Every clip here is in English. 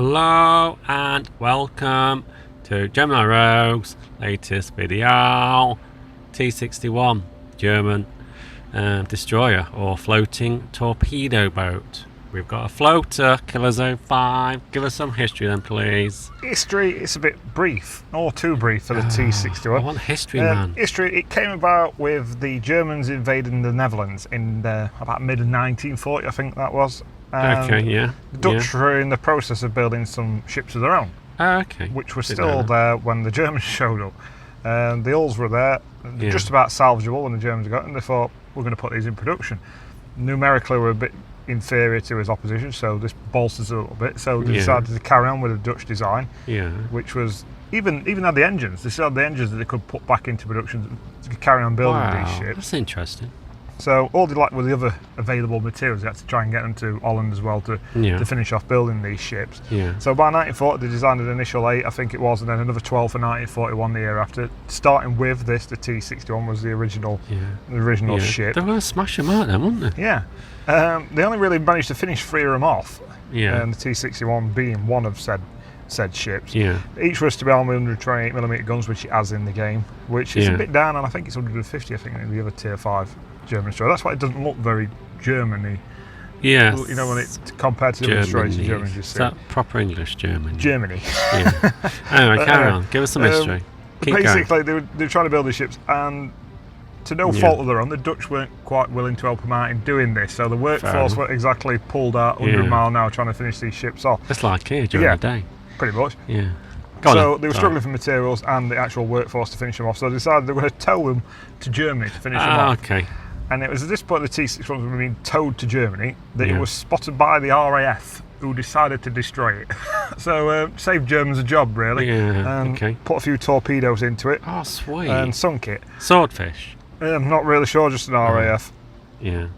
Hello and welcome to Gemini Rogue's latest video. T-61 German destroyer or floating torpedo boat. We've got a floater, Killer Zone 5. Give us some history then, please. History, it's a bit brief, or too brief for the T-61. I want history, man. History, it came about with the Germans invading the Netherlands in about mid-1940, I think that was. Okay, yeah. The Dutch were in the process of building some ships of their own. Okay. Which were still there when the Germans showed up. The hulls were there, just about salvageable when the Germans got, and they thought, we're going to put these in production. Numerically, we're a bit inferior to his opposition, so this bolsters a little bit. So they decided to carry on with the Dutch design, which was even had the engines. They still had the engines that they could put back into production to carry on building these ships. That's interesting. So all they lacked were the other available materials. They had to try and get them to Holland as well to finish off building these ships. So by 1940 they designed an initial 8, I think it was, and then another 12 for 1941 the year after. Starting with this, the T-61 was the original ship. They were smashing them out then, weren't they? Yeah. They only really managed to finish 3 of them off. And the T-61 being one of said ships. Each was to be armed with 128mm guns, which it has in the game, which is a bit down, and I think it's 150, I think, in the other tier 5 German destroyer. That's why it doesn't look very Germany. Yeah. You know, when it's compared to the destroyers in Germany. Is that proper English German? Germany. Yeah. Anyway, carry on. Give us some history. Basically, they were trying to build these ships, and to no fault of their own, the Dutch weren't quite willing to help them out in doing this. So the workforce weren't exactly pulled out 100 mile an hour trying to finish these ships off. It's like here during the day. Pretty much. Yeah. So they were struggling for materials and the actual workforce to finish them off. So they decided they were going to tow them to Germany to finish them off. Okay. And it was at this point the T-61 was being towed to Germany that it was spotted by the RAF, who decided to destroy it. So saved Germans a job, really. Put a few torpedoes into it. Oh, sweet. And sunk it. Swordfish? I'm not really sure, just an RAF Bomber,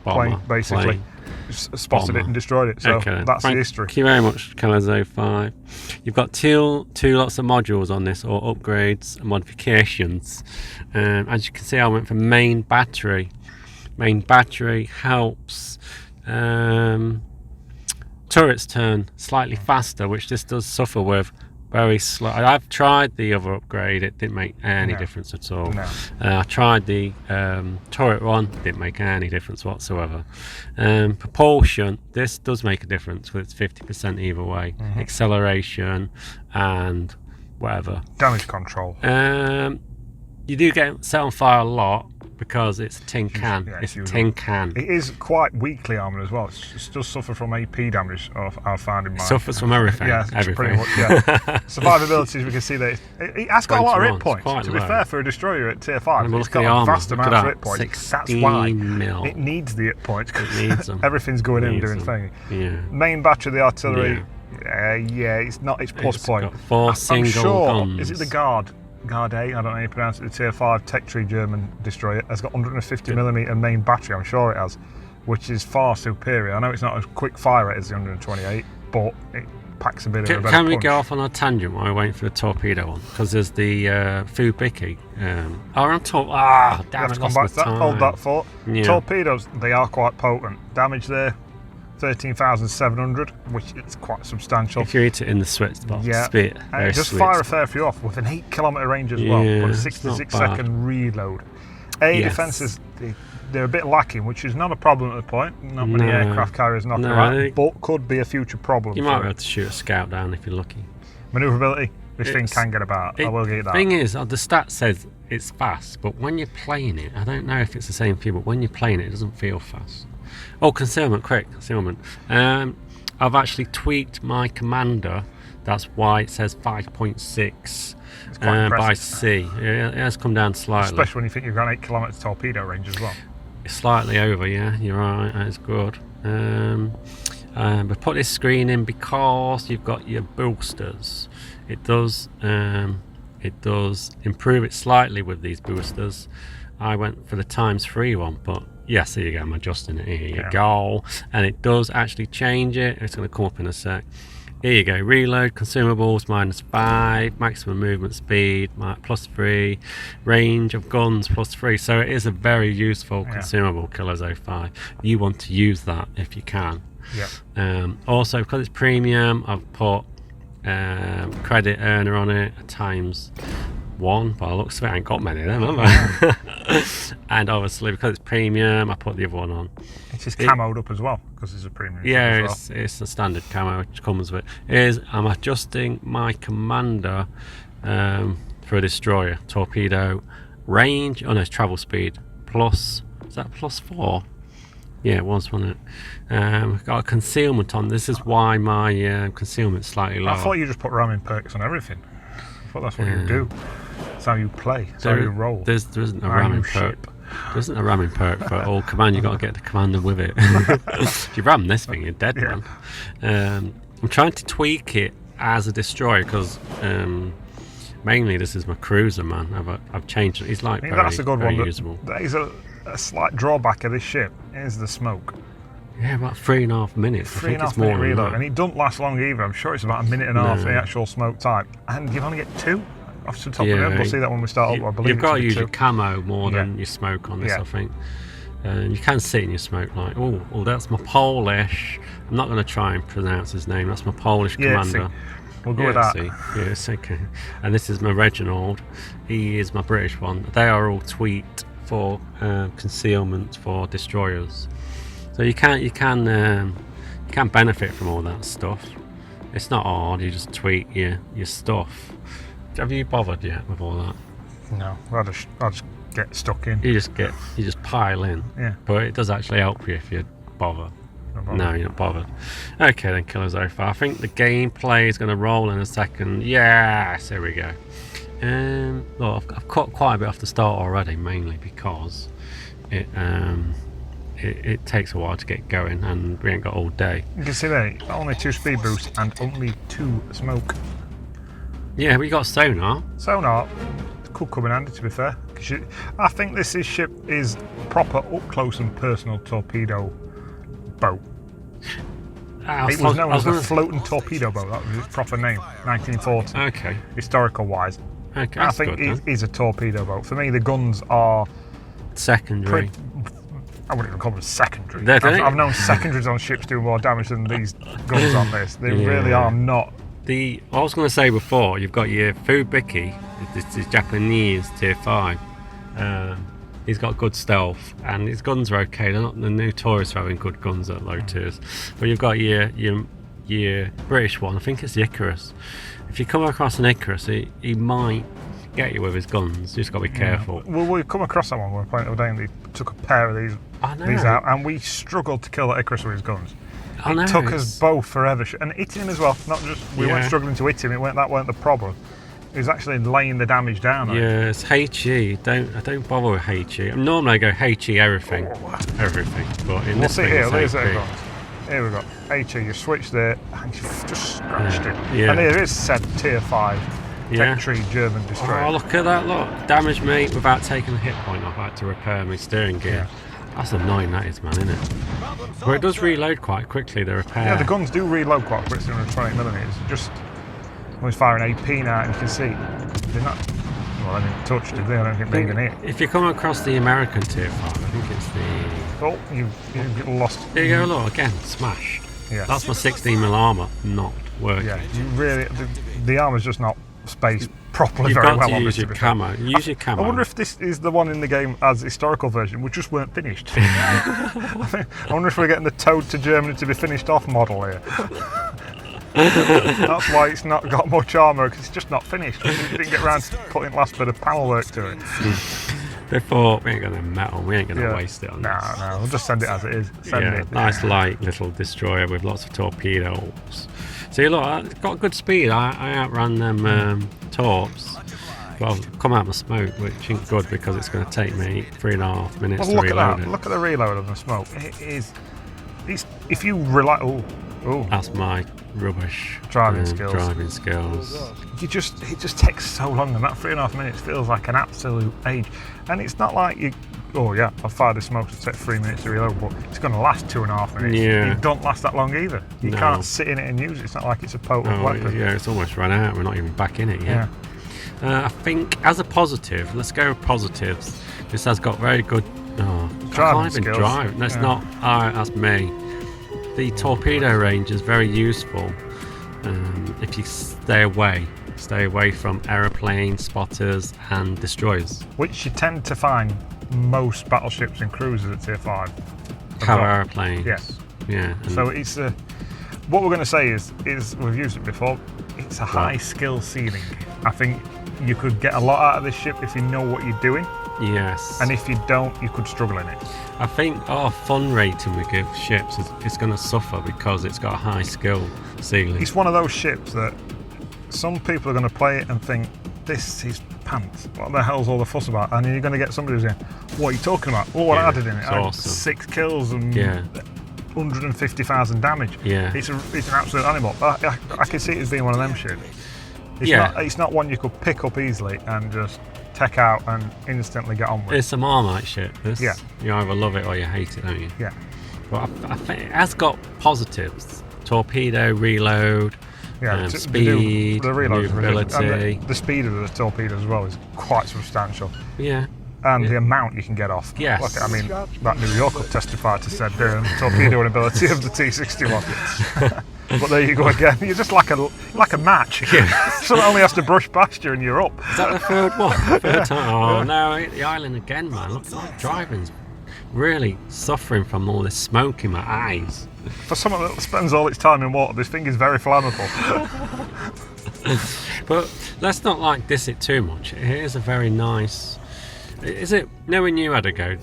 plane, basically. Spotted it and destroyed it. So that's the history. Thank you very much, Killer Zone 5. You've got two lots of modules on this, or upgrades and modifications. As you can see, I went for main battery. Main battery helps turrets turn slightly faster, which this does suffer with. Very slow. I've tried the other upgrade, it didn't make any difference at all. I tried the turret one, didn't make any difference whatsoever. Propulsion, this does make a difference, because it's 50% either way. Acceleration and whatever. Damage control. You do get set on fire a lot, because it's a tin can. It's a tin can. It is quite weakly armoured as well. It does suffer from AP damage, I've found in mine. Suffers from everything. Everything. Pretty much, Survivability, we can see that it has got a lot of hit points. To be fair, for a destroyer at tier 5, it's got a vast amount of hit points. That's why it needs the hit points, because everything's going in doing thing. Main battery of the artillery, it's not its plus point. Got 4 single guns. Is it the Guard A, I don't know how you pronounce it, the tier 5 Tech Tree German destroyer, has got 150mm main battery, I'm sure it has, which is far superior. I know it's not as quick fire rate as the 128, but it packs a bit of a better Can we punch. go off on a tangent while we're waiting for the torpedo one? Because there's the Fubicky. Damn it, lost my time. Hold that thought. Torpedoes, they are quite potent. Damage there, 13,700, which is quite substantial. If you hit it in the sweet spot, and it just fire a fair few off with an 8km range as well, but a 66-second reload. Defences, they're a bit lacking, which is not a problem at the point. Not many aircraft carriers knocking around, but could be a future problem. You might be able to shoot a scout down if you're lucky. Manoeuvrability, this thing can get about. I will get that. The thing is, the stat says it's fast, but when you're playing it, I don't know if it's the same for you, but when you're playing it, it doesn't feel fast. Oh, concealment, quick, concealment. I've actually tweaked my commander. That's why it says 5.6 by C. It has come down slightly. Especially when you think you've got 8km torpedo range as well. It's slightly over, yeah, you're right, that's good. But put this screen in because you've got your boosters. It does improve it slightly with these boosters. I went for the ×3 one, but yes, there you go, I'm adjusting it, here you go. And it does actually change it, it's going to come up in a sec. Here you go, reload, consumables -5, maximum movement speed +3, range of guns +3. So it is a very useful consumable, Killer Zone 5. You want to use that if you can. Yeah. Also, because it's premium, I've put credit earner on it ×1. By the looks of it, I ain't got many of them, have I? And obviously, because it's premium, I put the other one on. It's just camoed up as well, because it's a premium. Yeah, as well. it's a standard camo which comes with it. I'm adjusting my commander for a destroyer. Torpedo range, oh no, it's travel speed plus, is that +4? Yeah, it was, wasn't it? Got a concealment on. This is why my concealment's slightly lower. I thought you just put ramming perks on everything. I thought that's what you do. That's how you play. That's how you roll. There isn't a ramming perk. There isn't a ramming perk for all command. You've got to get the commander with it. If you ram this thing, you're dead, man. I'm trying to tweak it as a destroyer because mainly this is my cruiser, man. I've changed it. He's like that's a good very one. usable. That is a slight drawback of this ship is the smoke. Yeah, about 3.5 minutes. I think it's more than that. And it doesn't last long either. I'm sure it's about 1.5 minutes the actual smoke type, and you only get 2 off the top of it. We'll see that when we start up. I believe you've got to use your camo more than your smoke on this, I think. You can see in your smoke like, oh, that's my Polish. I'm not going to try and pronounce his name. That's my Polish commander. We'll go with that. Yes, okay. And this is my Reginald. He is my British one. They are all tweaked for concealment for destroyers. So you can benefit from all that stuff. It's not hard. You just tweak your stuff. Have you bothered yet with all that? No, I'll just get stuck in. You just pile in. Yeah. But it does actually help you if you bother. No, you're not bothered. Okay then, Killers 05. I think the gameplay is going to roll in a second. Yes, here we go. Look, I've cut quite a bit off the start already, mainly because it takes a while to get going and we ain't got all day. You can see there, only 2 speed boosts and only 2 smoke. Yeah, we got sonar. Sonar could come in handy, to be fair. I think this ship is proper up close and personal torpedo boat. It was known as a floating torpedo boat. That was its proper name, 1940. Okay. Historical wise. Okay. I think it is a torpedo boat. For me, the guns are secondary. I wouldn't even call them secondary. I've known secondaries on ships do more damage than these guns on this. They really are not. I was going to say before, you've got your Fubiki, this is Japanese tier 5. He's got good stealth and his guns are okay. They're not the notorious for having good guns at low tiers. But you've got your British one. I think it's the Icarus. If you come across an Icarus, he might get you with his guns. You just got to be careful. Well, we've come across that one. We were playing the other day and they took a pair of these out, and we struggled to kill that Icarus with his guns. It took us both forever, and hitting him as well. Not just we weren't struggling to hit him. That weren't the problem. It was actually laying the damage down. Yeah, it's HE. I don't bother with HE. Normally I go HE everything, But in this thing, here we go. HE. You switch there, and you've just scratched it. Yeah. And here is said tier 5 tech tree German destroyer. Oh, look at that! Look, damage me without taking a hit point off. I had to repair my steering gear. That's annoying, that is, man, isn't it? But it does reload quite quickly, the repair. Yeah, the guns do reload quite quickly on 20mm. Just when he's firing AP now, and you can see they're not. Well, they didn't touch, did they? I don't think they even hit. If you come across the American tier 5, I think it's the. Oh, you lost. There you go, look, again, smashed. Yeah. That's my 16mm armour not working. Yeah, you really. The armour's just not spaced properly. You've very got well. To use your camo. Use your camo. I wonder if this is the one in the game as historical version, which just weren't finished. I wonder if we're getting the Towed to Germany to be finished off model here. That's why it's not got much armour, because it's just not finished. We didn't get around to putting the last bit of panel work to it. They thought, we ain't going to metal, we ain't going to waste it on this. No, we'll just send it as it is. Send it. Nice light little destroyer with lots of torpedoes. See, look, it's got good speed. I outran them torps. Well, come out of smoke, which ain't good because it's going to take me 3.5 minutes to reload it. Look at the reload of the smoke. It is. If you rely. Oh. That's my rubbish driving skills. It just takes so long, and that 3.5 minutes feels like an absolute age. And it's not like you. Oh yeah, I've fired the smoke to take 3 minutes to reload, but it's going to last 2.5 minutes. Yeah. It don't last that long either. You can't sit in it and use it. It's not like it's a potent weapon. Yeah, it's almost run out. We're not even back in it yet. I think as a positive, let's go with positives. This has got very good driving skills. That's not. That's me. the torpedo range is very useful if you stay away from aeroplanes, spotters, and destroyers. Which you tend to find most battleships and cruisers at Tier 5. Have aeroplanes. Yes. Yeah. So it's what we're going to say is we've used it before. It's a high skill ceiling. I think you could get a lot out of this ship if you know what you're doing. Yes. And if you don't, you could struggle in it. I think our fun rating we give ships is going to suffer because it's got a high skill ceiling. It's one of those ships that some people are going to play it and think, this is pants. What the hell's all the fuss about? And you're going to get somebody who's saying, what are you talking about? Oh, what I did in it? I had awesome. 6 kills and 150,000 damage. Yeah. It's an absolute animal. I can see it as being one of them ships. It's not one you could pick up easily and just take out and instantly get on with. It's a Marmite ship. Yeah. You either love it or you hate it, don't you? Yeah. But I think it has got positives. Torpedo, reload, speed, the reload maneuverability. And the speed of the torpedoes as well is quite substantial. Yeah. And the amount you can get off. Yes. Look, I mean, that New York will testify to said torpedoing ability of the T-61. But there you go again. You're just like a match. Yeah. Someone only has to brush past you and you're up. Is that the third one? Third time? Oh no, the island again, man. Look, driving's really suffering from all this smoke in my eyes. For someone that spends all its time in water, this thing is very flammable. But let's not diss it too much. It is a very nice. Is it? When you had a go,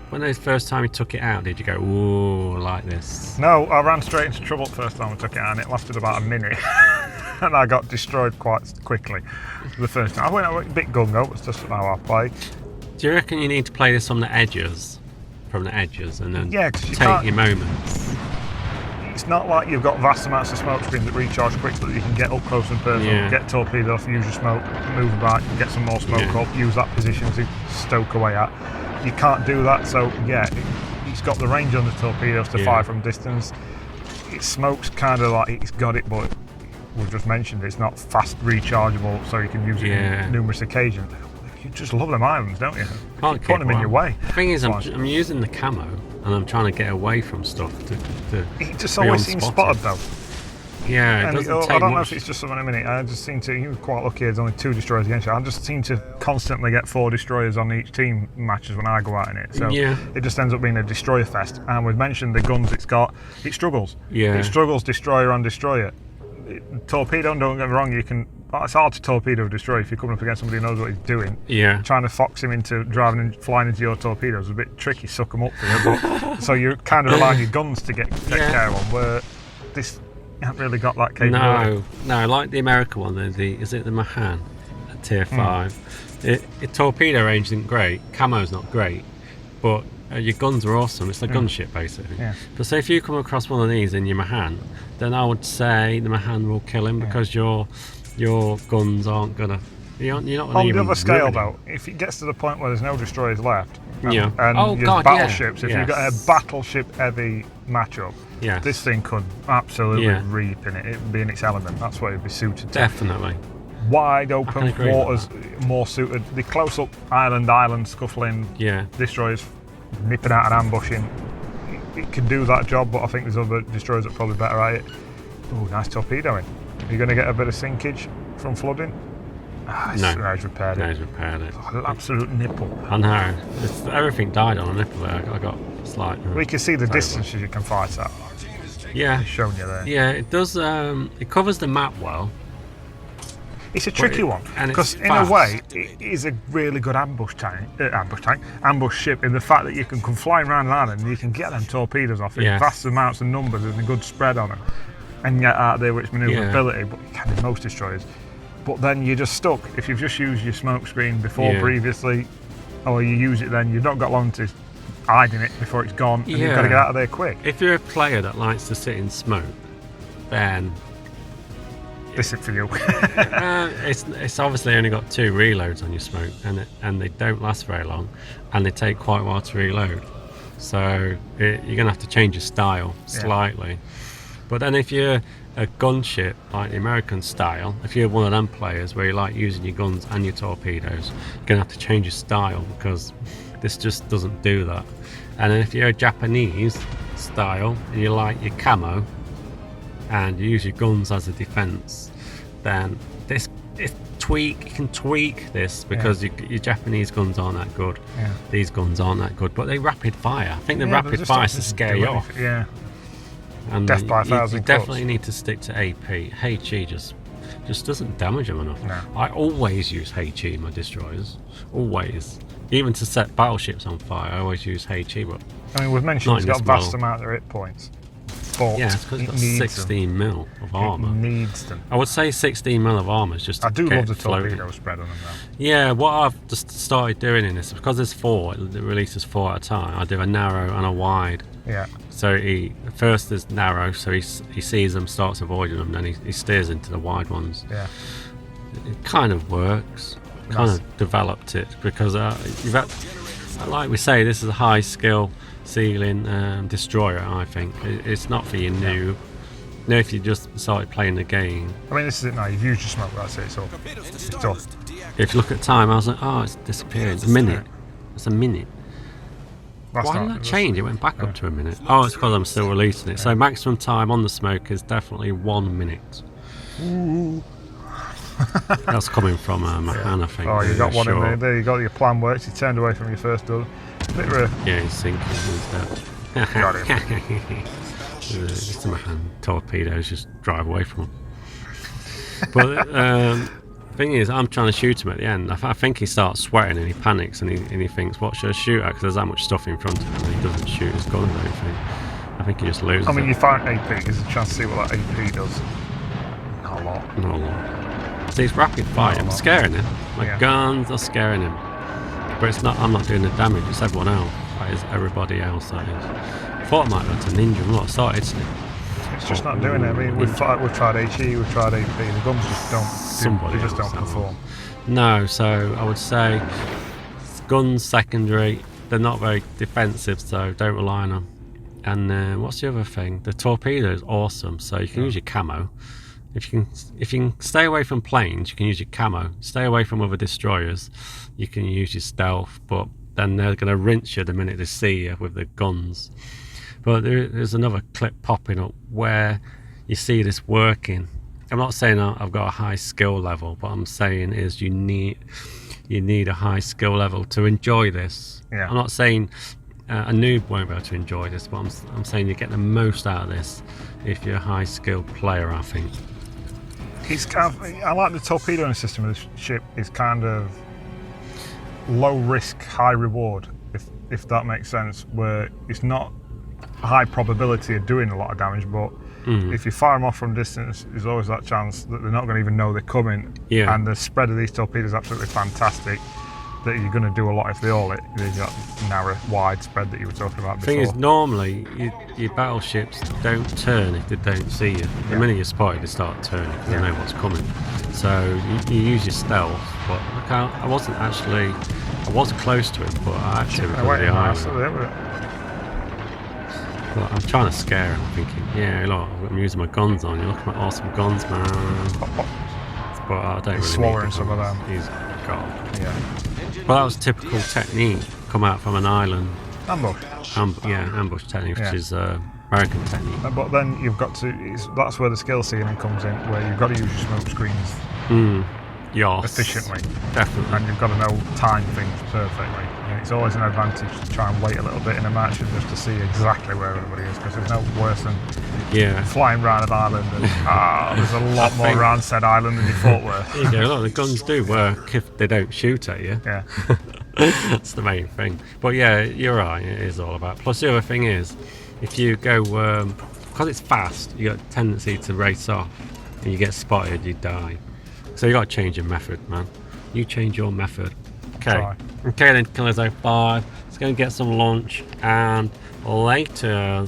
when the first time you took it out, did you go, ooh, like this? No, I ran straight into trouble the first time I took it out, and it lasted about a minute. And I got destroyed quite quickly the first time. I went a bit gung-ho, it's just how I play. Do you reckon you need to play this from the edges? And then take your moments? It's not like you've got vast amounts of smoke screens that recharge quickly that you can get up close and personal, get torpedoed off, use your smoke, move back, get some more smoke up, use that position to stoke away at. You can't do that, so it's got the range on the torpedoes to fire from distance. It smokes kind of like it's got it, but we've just mentioned it's not fast rechargeable, so you can use it in numerous occasions. You just love them islands, don't you? Can't put them in your way. The thing is, I'm using the camo and I'm trying to get away from stuff to it just always seems spotted though. Yeah, it doesn't take I don't know much. if it's just something a minute. I just seem to. You were quite lucky. There's only 2 destroyers against you. I just seem to constantly get 4 destroyers on each team matches when I go out in it. So it just ends up being a destroyer fest. And we've mentioned the guns it's got. It struggles. Yeah. It struggles destroyer on destroyer. Torpedo, don't get me wrong. It's hard to torpedo a destroyer if you're coming up against somebody who knows what he's doing. Yeah. Trying to fox him into driving and flying into your torpedoes is a bit tricky. Suck them up for you. But so you're kind of relying on your guns to take care of them. Where this. You haven't really got that capability. No, like the American one, is it the Mahan at Tier 5? It torpedo range isn't great, camo's not great, but your guns are awesome. It's a gunship basically. Yeah. But say if you come across one of these in your Mahan, then I would say the Mahan will kill him because your guns aren't gonna. You're not on even the other scale though. If it gets to the point where there's no destroyers left, and you've battleships, if you've got a battleship heavy matchup. Yes. This thing could absolutely reap in it. It'd be in its element. That's what it'd be suited to. Definitely. Wide open waters, more suited. The close-up island scuffling destroyers, nipping out and ambushing. It can do that job, but I think there's other destroyers that are probably better at it. Oh, nice torpedoing. Are you going to get a bit of sinkage from flooding? No, he's repaired it. Oh, absolute nipple. I know. Everything died on a nipple there. I got slight. We can see the distances you can fight at. Yeah, it's shown you there. Yeah, it does. It covers the map well. It's a tricky one because, in a way, it is a really good ambush ship in the fact that you can come flying around an island and you can get them torpedoes off in vast amounts of numbers and a good spread on them, and get out there with its manoeuvrability. But you can in most destroyers. But then you're just stuck. If you've just used your smoke screen before previously, or you use it then, you've not got long to hide in it before it's gone, and you've got to get out of there quick. If you're a player that likes to sit in smoke, then this is for you. It's obviously only got 2 reloads on your smoke, and they don't last very long, and they take quite a while to reload. So you're going to have to change your style slightly. But then if you're a gunship like the American style, if you're one of them players where you like using your guns and your torpedoes, you're going to have to change your style because this just doesn't do that. And then if you're a Japanese style, and you like your camo, and you use your guns as a defense, then you can tweak this because your Japanese guns aren't that good. Yeah. These guns aren't that good, but they rapid fire. I think the rapid fire is to scare you off. Yeah. And Death by 1,000 you definitely need to stick to AP. HE just doesn't damage them enough. No. I always use HE in my destroyers. Always. Even to set battleships on fire, I always use HE. But I mean, we've mentioned it's got a vast amount of hit points. But yeah, it's because it's got 16 mil of armour. It needs them. I would say 16 mil of armour is just to I do get love the floating. torpedo spread on them though. Yeah, what I've just started doing in this, because there's 4, it releases 4 at a time, I do a narrow and a wide. Yeah. So first there's narrow, so he sees them, starts avoiding them, then he steers into the wide ones. Yeah. It kind of works. Kind of developed it because like we say, this is a high skill ceiling destroyer. I think it's not for your noob. You know, if you just started playing the game. I mean, this is it now. You've used your smoke. That's it. So it's done. If you look at time, I was like, oh, it's disappeared. A minute. It's a minute. Why did that change? It went back up to a minute. Oh, it's because I'm still releasing it. So maximum time on the smoke is definitely 1 minute. Ooh. That's coming from Mahan, I think. Oh, you got one in there. There you go. Your plan works. You turned away from your first done. Yeah, he's sinking. He's dead. Got him. Just a Mahan torpedoes, just drive away from him. But thing is, I'm trying to shoot him at the end. I think he starts sweating and he panics and he thinks, what should I shoot at? Because there's that much stuff in front of him and he doesn't shoot his gun, I don't think. I think he just loses. I mean, you find AP. There's a chance to see what that AP does. Not a lot. Not a lot. See, it's rapid fire. I'm scaring him. My guns are scaring him. But it's not. I'm not doing the damage. It's everyone else. That is everybody else. That is. I thought I might go to ninja. I'm not started. It's just not doing it. I mean, we've tried HE, we've tried AP. The guns just don't. They just don't perform. No. So I would say guns secondary. They're not very defensive, so don't rely on them. And what's the other thing? The torpedo is awesome. So you can use your camo. If you can stay away from planes, you can use your camo. Stay away from other destroyers, you can use your stealth, but then they're going to rinse you the minute they see you with the guns. But there's another clip popping up where you see this working. I'm not saying I've got a high skill level, but I'm saying is you need a high skill level to enjoy this. Yeah. I'm not saying a noob won't be able to enjoy this, but I'm saying you get the most out of this if you're a high skill player, I think. I like the torpedoing system of this ship. It's kind of low risk, high reward, if that makes sense, where it's not a high probability of doing a lot of damage, but if you fire them off from distance, there's always that chance that they're not going to even know they're coming. Yeah. And the spread of these torpedoes is absolutely fantastic. That you're going to do a lot if they all hit. There's that narrow, wide spread that you were talking about before. The thing is, normally your battleships don't turn if they don't see you. The minute you're spotted, they start turning because they know what's coming. So you use your stealth, but look, I was close to it, but I actually recovered the island. But I'm trying to scare him, thinking, yeah, look, I'm using my guns on you. Look at my awesome guns, man. But I don't really swallowing some of them. He's gone. Yeah. Well, that was typical technique. Come out from an island. Ambush. Ambush technique, which is American technique. But then you've got to. That's where the skill ceiling comes in, where you've got to use your smoke screens efficiently. Definitely. And you've got to know time things perfectly. And it's always an advantage to try and wait a little bit in a match and just to see exactly where everybody is, because there's no worse than flying round an island and there's a lot more around said island than you thought were. There you go. Look, the guns do work if they don't shoot at you. Yeah. That's the main thing. But yeah, you're right. It is all about. Plus the other thing is, if you go because it's fast, you got a tendency to race off, and you get spotted, you die. So you got to change your method, man. You change your method. Okay. Okay then, Killer 05. Let's go and get some lunch and later.